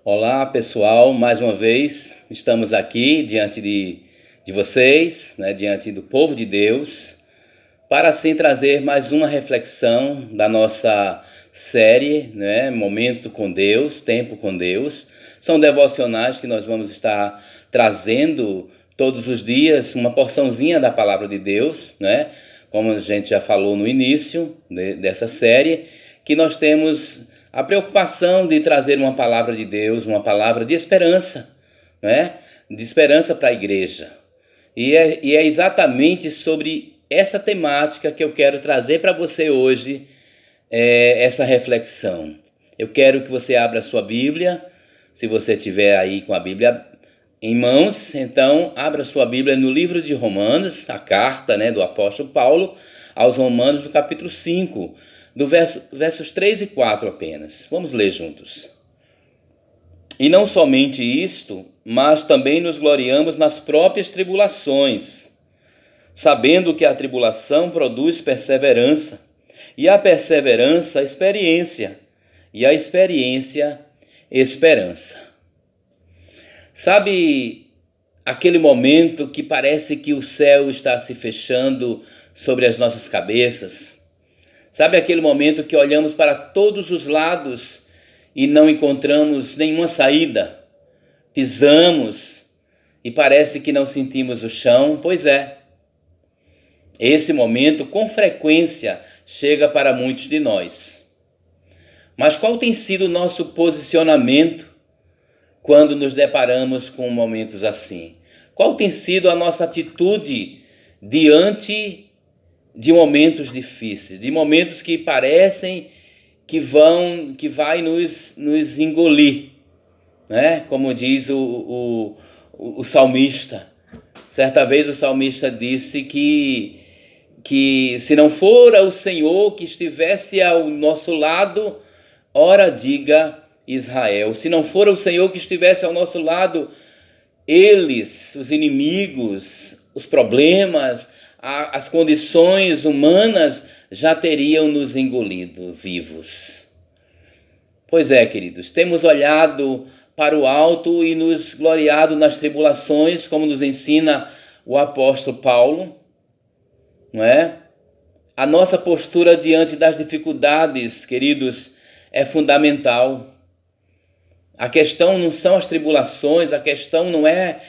Olá pessoal, mais uma vez estamos aqui diante de vocês, né, diante do povo de Deus, para assim trazer mais uma reflexão da nossa série, né, Momento com Deus, Tempo com Deus. São devocionais que nós vamos estar trazendo todos os dias uma porçãozinha da palavra de Deus, né, como a gente já falou no início dessa série, que nós temos a preocupação de trazer uma palavra de Deus, uma palavra de esperança, né? De esperança para a igreja. E é exatamente sobre essa temática que eu quero trazer para você hoje, essa reflexão. Eu quero que você abra a sua Bíblia, se você tiver aí com a Bíblia em mãos, então abra a sua Bíblia no livro de Romanos, a carta, né, do apóstolo Paulo aos Romanos, do capítulo 5, versos 3 e 4 apenas. Vamos ler juntos. E não somente isto, mas também nos gloriamos nas próprias tribulações, sabendo que a tribulação produz perseverança, e a perseverança, experiência, e a experiência, esperança. Sabe aquele momento que parece que o céu está se fechando sobre as nossas cabeças? Sabe aquele momento que olhamos para todos os lados e não encontramos nenhuma saída? Pisamos e parece que não sentimos o chão? Pois é. Esse momento com frequência chega para muitos de nós. Mas qual tem sido o nosso posicionamento quando nos deparamos com momentos assim? Qual tem sido a nossa atitude diante de momentos difíceis, de momentos que parecem que vai nos engolir, né? Como diz o salmista. Certa vez o salmista disse que se não for o Senhor que estivesse ao nosso lado, ora diga Israel. Se não for o Senhor que estivesse ao nosso lado, eles, os inimigos, os problemas, as condições humanas já teriam nos engolido vivos. Pois é, queridos, temos olhado para o alto e nos gloriado nas tribulações, como nos ensina o apóstolo Paulo, não é? A nossa postura diante das dificuldades, queridos, é fundamental. A questão não são as tribulações, a questão não é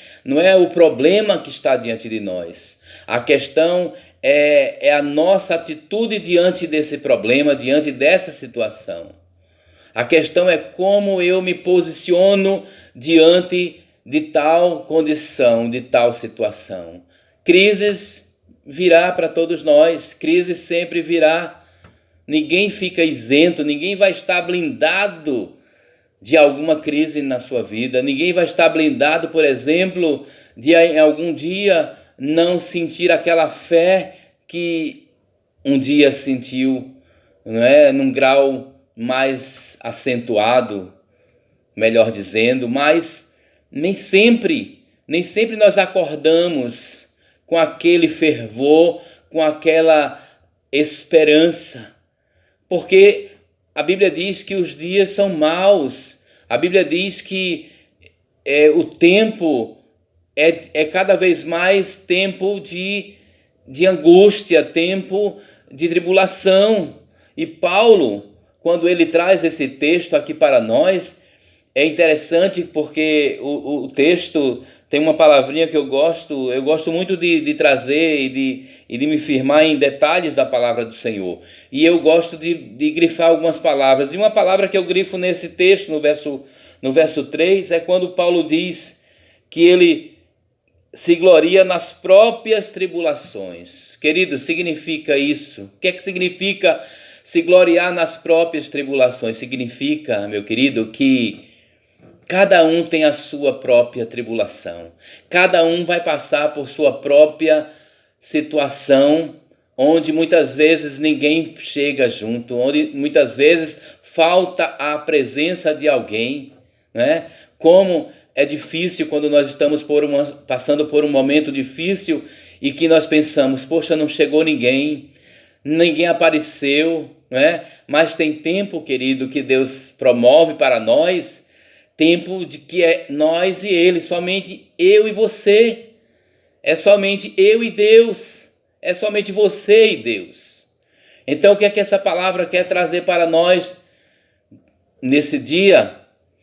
o problema que está diante de nós. A questão é a nossa atitude diante desse problema, diante dessa situação. A questão é como eu me posiciono diante de tal condição, de tal situação. Crises virá para todos nós, crise sempre virá. Ninguém fica isento, ninguém vai estar blindado de alguma crise na sua vida. Ninguém vai estar blindado, por exemplo, de em algum dia não sentir aquela fé que um dia sentiu, não é? Num grau mais acentuado, melhor dizendo, mas nem sempre nós acordamos com aquele fervor, com aquela esperança, porque a Bíblia diz que os dias são maus. A Bíblia diz que o tempo é cada vez mais tempo de angústia, tempo de tribulação. E Paulo, quando ele traz esse texto aqui para nós, é interessante porque o texto tem uma palavrinha que eu gosto muito de trazer e de me firmar em detalhes da palavra do Senhor. E eu gosto de grifar algumas palavras. E uma palavra que eu grifo nesse texto, no verso 3, é quando Paulo diz que ele se gloria nas próprias tribulações. Querido, significa isso? O que é que significa se gloriar nas próprias tribulações? Significa, meu querido, que cada um tem a sua própria tribulação. Cada um vai passar por sua própria situação, onde muitas vezes ninguém chega junto, onde muitas vezes falta a presença de alguém, né? Como é difícil quando nós estamos passando por um momento difícil e que nós pensamos, poxa, não chegou ninguém apareceu, né? Mas tem tempo, querido, que Deus promove para nós, tempo de que é nós e ele, somente eu e você. É somente eu e Deus. É somente você e Deus. Então, o que é que essa palavra quer trazer para nós nesse dia?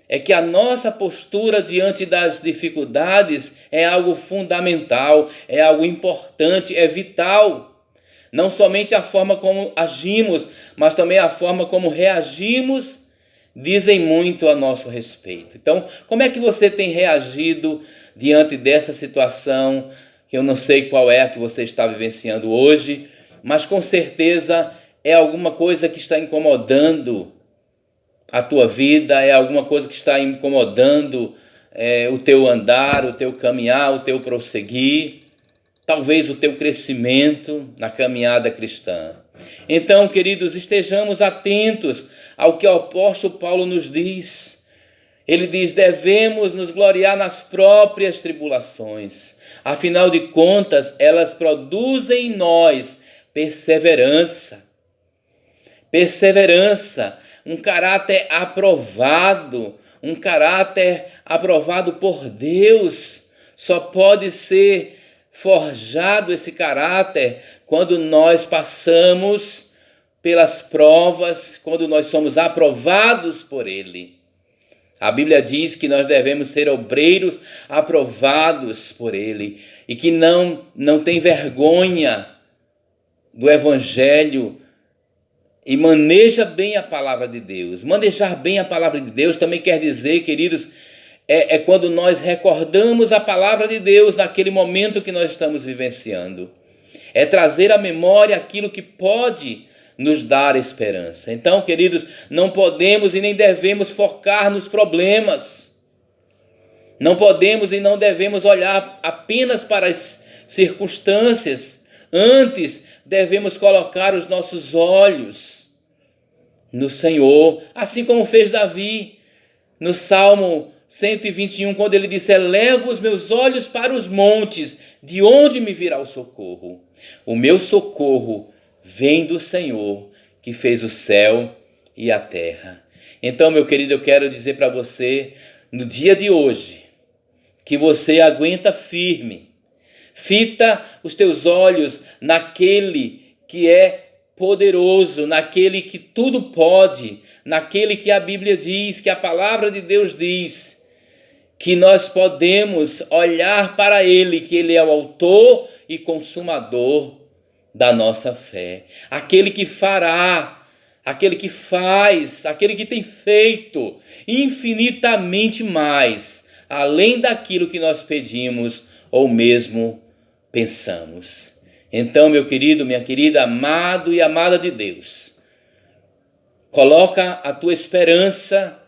É que a nossa postura diante das dificuldades é algo fundamental, é algo importante, é vital. Não somente a forma como agimos, mas também a forma como reagimos, dizem muito a nosso respeito. Então, como é que você tem reagido diante dessa situação, que eu não sei qual é a que você está vivenciando hoje, mas com certeza é alguma coisa que está incomodando a tua vida, é alguma coisa que está incomodando o teu andar, o teu caminhar, o teu prosseguir, talvez o teu crescimento na caminhada cristã. Então, queridos, estejamos atentos ao que o apóstolo Paulo nos diz. Ele diz: devemos nos gloriar nas próprias tribulações. Afinal de contas, elas produzem em nós perseverança. Perseverança, um caráter aprovado por Deus. Só pode ser forjado esse caráter quando nós passamos pelas provas, quando nós somos aprovados por Ele. A Bíblia diz que nós devemos ser obreiros aprovados por Ele e que não tem vergonha do Evangelho e maneja bem a palavra de Deus. Manejar bem a palavra de Deus também quer dizer, queridos, é quando nós recordamos a palavra de Deus naquele momento que nós estamos vivenciando. É trazer à memória aquilo que pode nos dar esperança. Então, queridos, não podemos e nem devemos focar nos problemas. Não podemos e não devemos olhar apenas para as circunstâncias. Antes, devemos colocar os nossos olhos no Senhor, assim como fez Davi no Salmo 121, quando ele disse: elevo os meus olhos para os montes, de onde me virá o socorro? O meu socorro vem do Senhor, que fez o céu e a terra. Então, meu querido, eu quero dizer para você, no dia de hoje, que você aguenta firme. Fita os teus olhos naquele que é poderoso, naquele que tudo pode, naquele que a Bíblia diz, que a palavra de Deus diz, que nós podemos olhar para Ele, que Ele é o autor e consumador da nossa fé. Aquele que fará, aquele que faz, aquele que tem feito infinitamente mais, além daquilo que nós pedimos ou mesmo pensamos. Então, meu querido, minha querida, amado e amada de Deus, coloca a tua esperança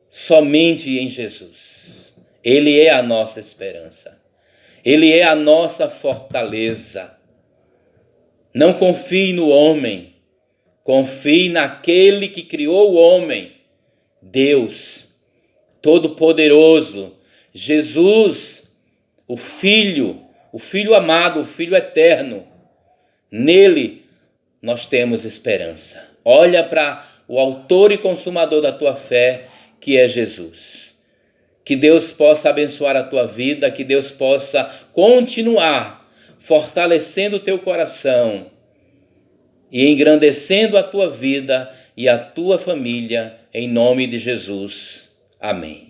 somente em Jesus. Ele é a nossa esperança. Ele é a nossa fortaleza. Não confie no homem. Confie naquele que criou o homem. Deus Todo-Poderoso. Jesus, o Filho amado, o Filho eterno. Nele nós temos esperança. Olha para o autor e consumador da tua fé, que é Jesus. Que Deus possa abençoar a tua vida, que Deus possa continuar fortalecendo o teu coração e engrandecendo a tua vida e a tua família, em nome de Jesus. Amém.